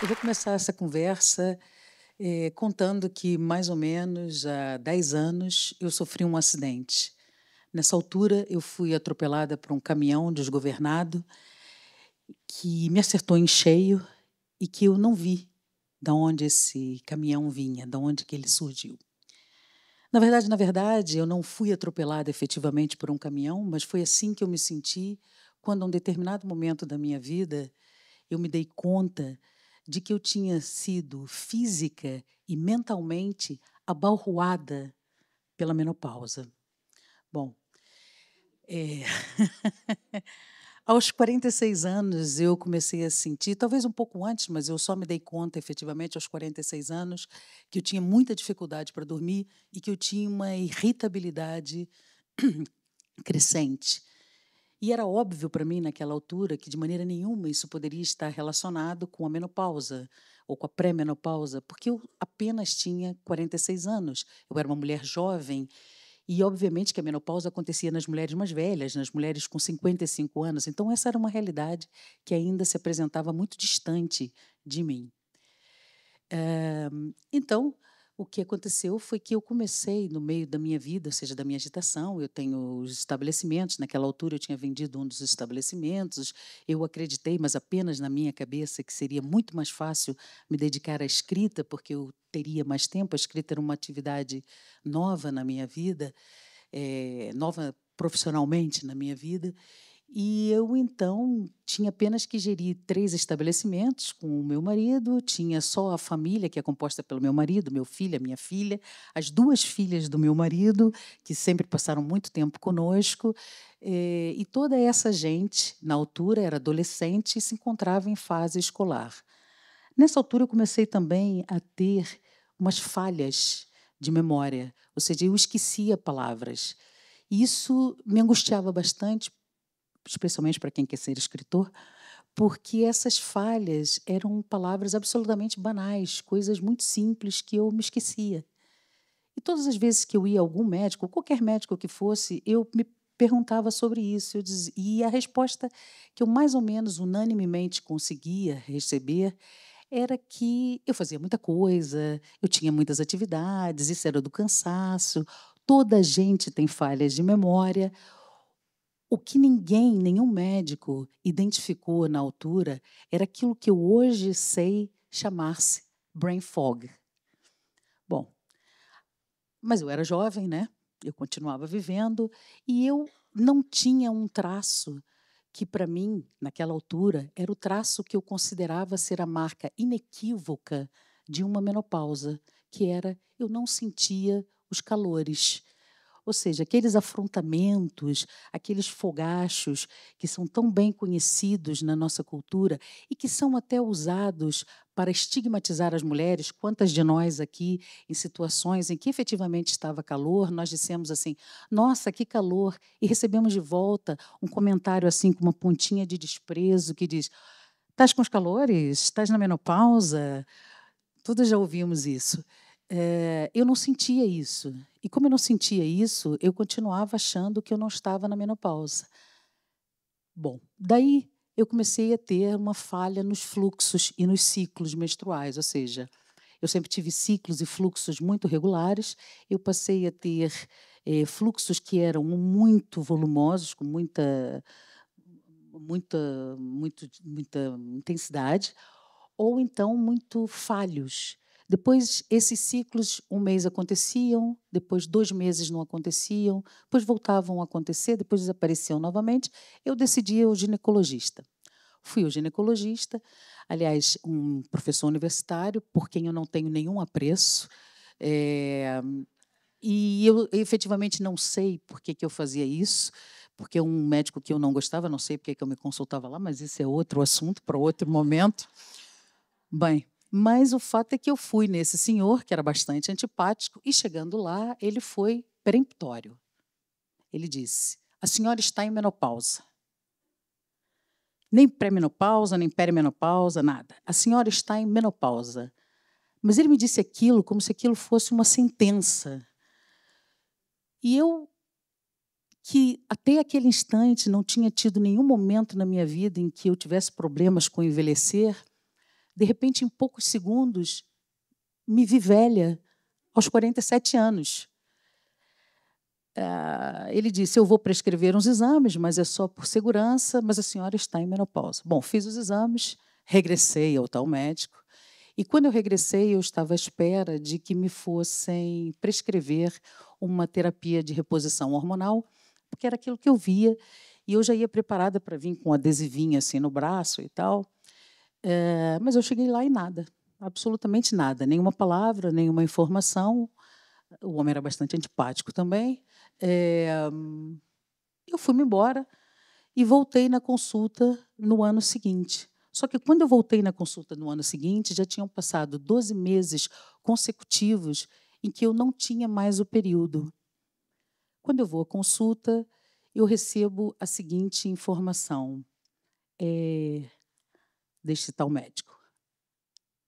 Eu vou começar essa conversa, contando que, mais ou menos há 10 anos, eu sofri um acidente. Nessa altura, eu fui atropelada por um caminhão desgovernado que me acertou em cheio e que eu não vi da onde esse caminhão vinha, da onde que ele surgiu. Na verdade, eu não fui atropelada efetivamente por um caminhão, mas foi assim que eu me senti quando, em um determinado momento da minha vida, eu me dei conta de que eu tinha sido física e mentalmente abalroada pela menopausa. Bom, eh, aos 46 anos eu comecei a sentir, talvez um pouco antes, mas eu só me dei conta efetivamente aos 46 anos, que eu tinha muita dificuldade para dormir e que eu tinha uma irritabilidade crescente. E era óbvio para mim, naquela altura, que de maneira nenhuma isso poderia estar relacionado com a menopausa ou com a pré-menopausa, porque eu apenas tinha 46 anos. Eu era uma mulher jovem e, obviamente, que a menopausa acontecia nas mulheres mais velhas, nas mulheres com 55 anos. Então, essa era uma realidade que ainda se apresentava muito distante de mim. Então, o que aconteceu foi que eu comecei, no meio da minha vida, ou seja, da minha agitação, eu tenho os estabelecimentos, naquela altura eu tinha vendido um dos estabelecimentos, eu acreditei, mas apenas na minha cabeça, que seria muito mais fácil me dedicar à escrita, porque eu teria mais tempo. A escrita era uma atividade nova na minha vida, nova profissionalmente na minha vida, e eu, então, tinha apenas que gerir 3 estabelecimentos com o meu marido, tinha só a família, que é composta pelo meu marido, meu filho, a minha filha, as 2 filhas do meu marido, que sempre passaram muito tempo conosco, e toda essa gente, na altura, era adolescente e se encontrava em fase escolar. Nessa altura, eu comecei também a ter umas falhas de memória, ou seja, eu esquecia palavras. E isso me angustiava bastante, especialmente para quem quer ser escritor, porque essas falhas eram palavras absolutamente banais, coisas muito simples que eu me esquecia. E todas as vezes que eu ia a algum médico, qualquer médico que fosse, eu me perguntava sobre isso. E a resposta que eu mais ou menos unanimemente conseguia receber era que eu fazia muita coisa, eu tinha muitas atividades, isso era do cansaço. Toda gente tem falhas de memória. O que ninguém, nenhum médico identificou na altura era aquilo que eu hoje sei chamar-se brain fog. Bom, mas eu era jovem, né? Eu continuava vivendo e eu não tinha um traço que, para mim, naquela altura, era o traço que eu considerava ser a marca inequívoca de uma menopausa, que era eu não sentia os calores. Ou seja, aqueles afrontamentos, aqueles fogachos que são tão bem conhecidos na nossa cultura e que são até usados para estigmatizar as mulheres. Quantas de nós aqui, em situações em que efetivamente estava calor, nós dissemos assim: nossa, que calor, e recebemos de volta um comentário assim com uma pontinha de desprezo que diz: estás com os calores? Estás na menopausa? Todas já ouvimos isso. Eu não sentia isso. E como eu não sentia isso, eu continuava achando que eu não estava na menopausa. Bom, daí eu comecei a ter uma falha nos fluxos e nos ciclos menstruais, ou seja, eu sempre tive ciclos e fluxos muito regulares, eu passei a ter, fluxos que eram muito volumosos, com muita intensidade, ou então muito falhos. Depois, esses ciclos, um mês aconteciam, depois 2 meses não aconteciam, depois voltavam a acontecer, depois desapareciam novamente. Eu decidi ir ao ginecologista. Fui ao ginecologista, aliás, um professor universitário, por quem eu não tenho nenhum apreço, eh, e eu efetivamente não sei por que que eu fazia isso, porque um médico que eu não gostava, não sei por que que eu me consultava lá, mas isso é outro assunto para outro momento. Bem, mas o fato é que eu fui nesse senhor, que era bastante antipático, e chegando lá, ele foi peremptório. Ele disse: "A senhora está em menopausa. Nem pré-menopausa, nem perimenopausa, nada. A senhora está em menopausa." Mas ele me disse aquilo como se aquilo fosse uma sentença. E eu, que até aquele instante não tinha tido nenhum momento na minha vida em que eu tivesse problemas com envelhecer, De repente, em poucos segundos, me vi velha, aos 47 anos. Ele disse, eu vou prescrever uns exames, mas é só por segurança, mas a senhora está em menopausa. Bom, fiz os exames, regressei ao tal médico, e quando eu regressei, eu estava à espera de que me fossem prescrever uma terapia de reposição hormonal, porque era aquilo que eu via, e eu já ia preparada para vir com um adesivinho assim no braço e tal. Mas eu cheguei lá e nada, absolutamente nada, nenhuma palavra, nenhuma informação. O homem era bastante antipático também. Eu fui-me embora e voltei na consulta no ano seguinte. Só que, quando eu voltei na consulta no ano seguinte, já tinham passado 12 meses consecutivos em que eu não tinha mais o período. Quando eu vou à consulta, eu recebo a seguinte informação deste tal médico: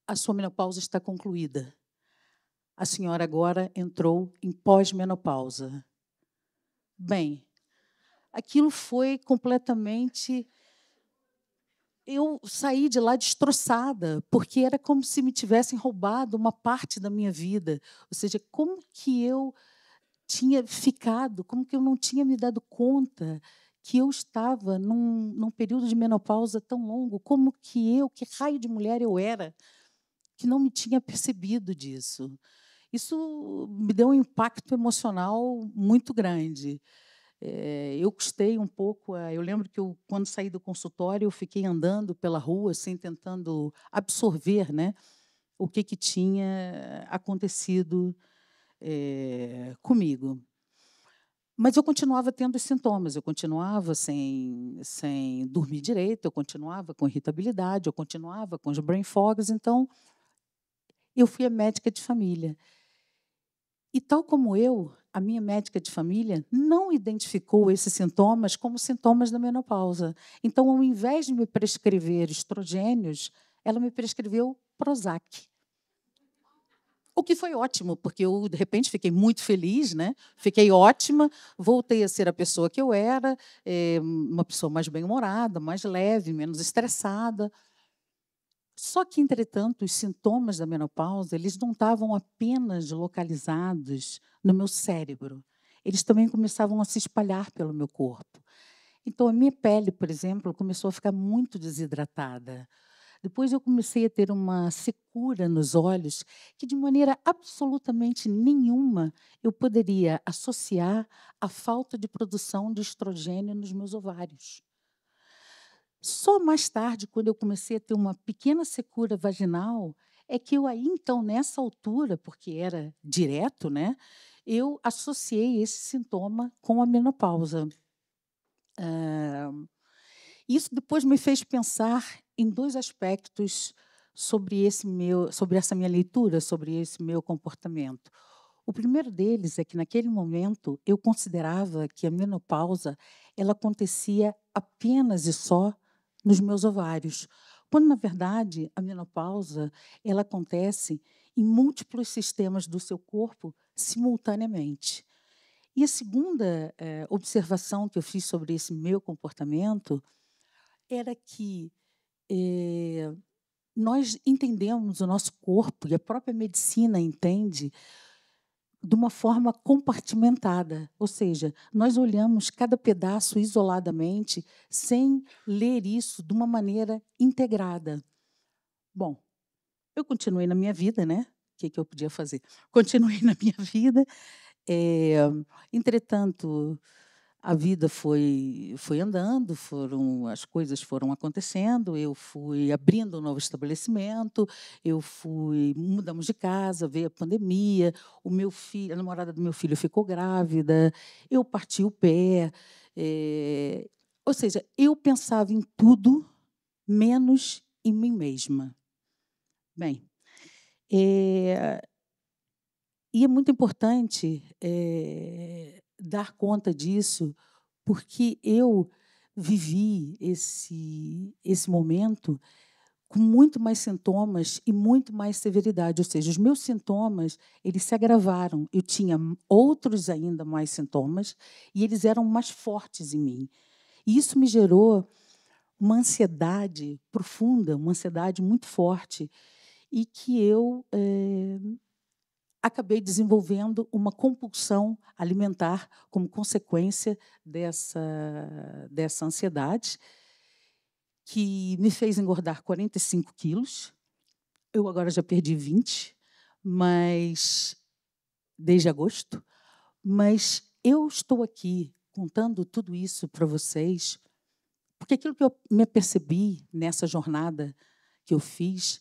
a sua menopausa está concluída. A senhora agora entrou em pós-menopausa. Bem, aquilo foi completamente... Eu saí de lá destroçada, porque era como se me tivessem roubado uma parte da minha vida. Ou seja, como que eu tinha ficado, como que eu não tinha me dado conta que eu estava num período de menopausa tão longo, como que raio de mulher eu era, que não me tinha percebido disso. Isso me deu um impacto emocional muito grande. Eu custei um pouco. Eu lembro que quando saí do consultório, eu fiquei andando pela rua, assim, tentando absorver, né, o que tinha acontecido comigo. Mas eu continuava tendo os sintomas, eu continuava sem dormir direito, eu continuava com irritabilidade, eu continuava com os brain fogs. Então, eu fui a médica de família. E, tal como eu, a minha médica de família não identificou esses sintomas como sintomas da menopausa. Então, ao invés de me prescrever estrogênios, ela me prescreveu Prozac. O que foi ótimo, porque eu, de repente, fiquei muito feliz, né? Fiquei ótima, voltei a ser a pessoa que eu era, uma pessoa mais bem-humorada, mais leve, menos estressada. Só que, entretanto, os sintomas da menopausa, eles não estavam apenas localizados no meu cérebro. Eles também começavam a se espalhar pelo meu corpo. Então, a minha pele, por exemplo, começou a ficar muito desidratada. Depois eu comecei a ter uma secura nos olhos que, de maneira absolutamente nenhuma, eu poderia associar à falta de produção de estrogênio nos meus ovários. Só mais tarde, quando eu comecei a ter uma pequena secura vaginal, é que eu aí, então, nessa altura, porque era direto, né, eu associei esse sintoma com a menopausa. Isso depois me fez pensar em dois aspectos sobre essa minha leitura, sobre esse meu comportamento. O primeiro deles é que, naquele momento, eu considerava que a menopausa ela acontecia apenas e só nos meus ovários, quando, na verdade, a menopausa ela acontece em múltiplos sistemas do seu corpo simultaneamente. E a segunda observação que eu fiz sobre esse meu comportamento era que nós entendemos o nosso corpo, e a própria medicina entende, de uma forma compartimentada, ou seja, nós olhamos cada pedaço isoladamente, sem ler isso de uma maneira integrada. Bom, eu continuei na minha vida, né? O que eu podia fazer? Continuei na minha vida. Entretanto, a vida foi andando, as coisas foram acontecendo, eu fui abrindo um novo estabelecimento, mudamos de casa, veio a pandemia, a namorada do meu filho ficou grávida, eu parti o pé. Ou seja, eu pensava em tudo menos em mim mesma. Bem, e é muito importante dar conta disso, porque eu vivi esse momento com muito mais sintomas e muito mais severidade. Ou seja, os meus sintomas eles se agravaram. Eu tinha outros ainda mais sintomas e eles eram mais fortes em mim. E isso me gerou uma ansiedade profunda, uma ansiedade muito forte, e que eu acabei desenvolvendo uma compulsão alimentar como consequência dessa ansiedade, que me fez engordar 45 quilos. Eu agora já perdi 20, mas desde agosto. Mas eu estou aqui contando tudo isso para vocês, porque aquilo que eu me apercebi nessa jornada que eu fiz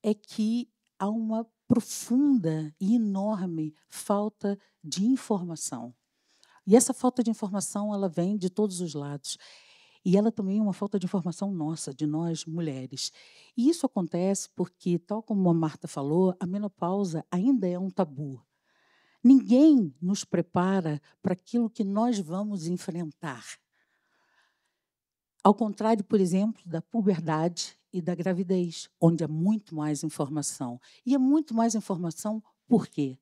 é que há uma profunda e enorme falta de informação. E essa falta de informação, ela vem de todos os lados. E ela também é uma falta de informação nossa, de nós mulheres. E isso acontece porque, tal como a Marta falou, a menopausa ainda é um tabu. Ninguém nos prepara para aquilo que nós vamos enfrentar. Ao contrário, por exemplo, da puberdade e da gravidez, onde há muito mais informação. E é muito mais informação por quê?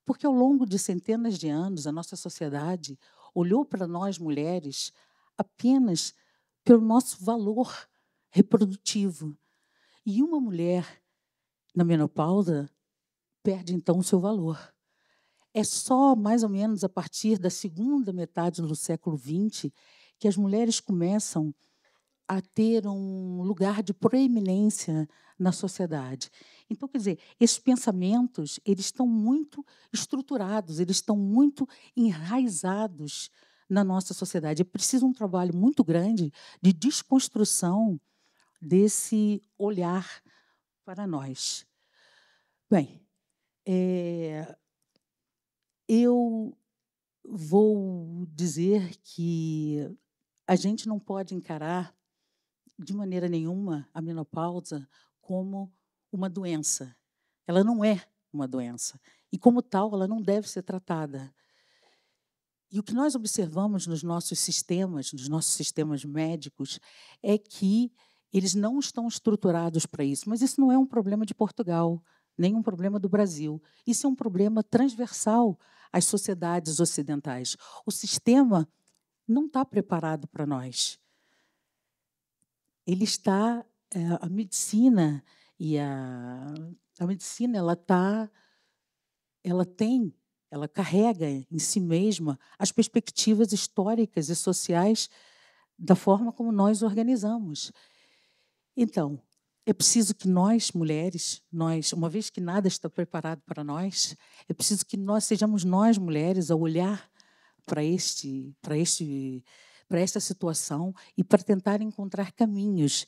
Porque, ao longo de centenas de anos, a nossa sociedade olhou para nós, mulheres, apenas pelo nosso valor reprodutivo. E uma mulher, na menopausa, perde, então, o seu valor. É só, mais ou menos, a partir da segunda metade do século XX que as mulheres começam a ter um lugar de proeminência na sociedade. Então, quer dizer, esses pensamentos, eles estão muito estruturados, eles estão muito enraizados na nossa sociedade. É preciso um trabalho muito grande de desconstrução desse olhar para nós. Bem, eu vou dizer que a gente não pode encarar de maneira nenhuma a menopausa como uma doença. Ela não é uma doença. E, como tal, ela não deve ser tratada. E o que nós observamos nos nossos sistemas médicos, é que eles não estão estruturados para isso. Mas isso não é um problema de Portugal, nem um problema do Brasil. Isso é um problema transversal às sociedades ocidentais. O sistema não está preparado para nós. Ele está, a medicina e a medicina, ela carrega em si mesma as perspectivas históricas e sociais da forma como nós organizamos. Então, é preciso que nós, mulheres, uma vez que nada está preparado para nós, é preciso que sejamos nós, mulheres, a olhar para esta situação e para tentar encontrar caminhos.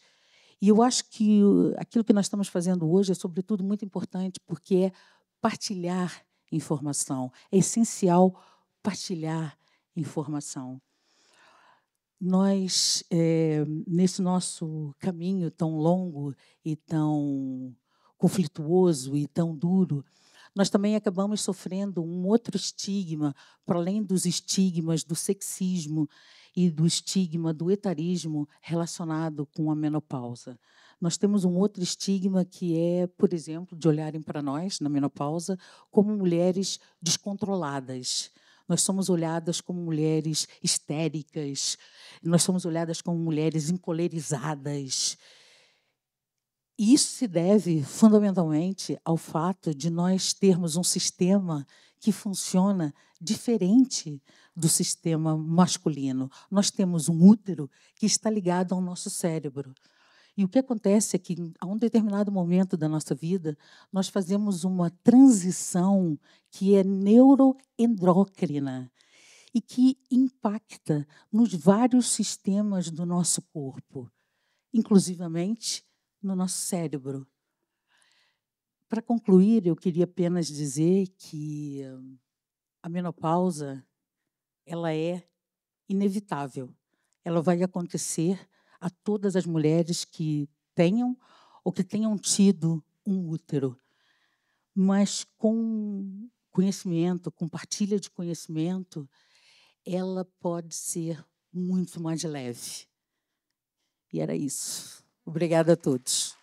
E eu acho que aquilo que nós estamos fazendo hoje é, sobretudo, muito importante, porque é partilhar informação. É essencial partilhar informação. Nós, nesse nosso caminho tão longo e tão conflituoso e tão duro, nós também acabamos sofrendo um outro estigma, para além dos estigmas do sexismo e do estigma do etarismo relacionado com a menopausa. Nós temos um outro estigma que é, por exemplo, de olharem para nós, na menopausa, como mulheres descontroladas. Nós somos olhadas como mulheres histéricas, nós somos olhadas como mulheres encolerizadas. E isso se deve, fundamentalmente, ao fato de nós termos um sistema que funciona diferente do sistema masculino. Nós temos um útero que está ligado ao nosso cérebro. E o que acontece é que, a um determinado momento da nossa vida, nós fazemos uma transição que é neuroendócrina e que impacta nos vários sistemas do nosso corpo, inclusivamente no nosso cérebro. Para concluir, eu queria apenas dizer que a menopausa, ela é inevitável. Ela vai acontecer a todas as mulheres que tenham ou que tenham tido um útero. Mas, com conhecimento, com partilha de conhecimento, ela pode ser muito mais leve. E era isso. Obrigada a todos.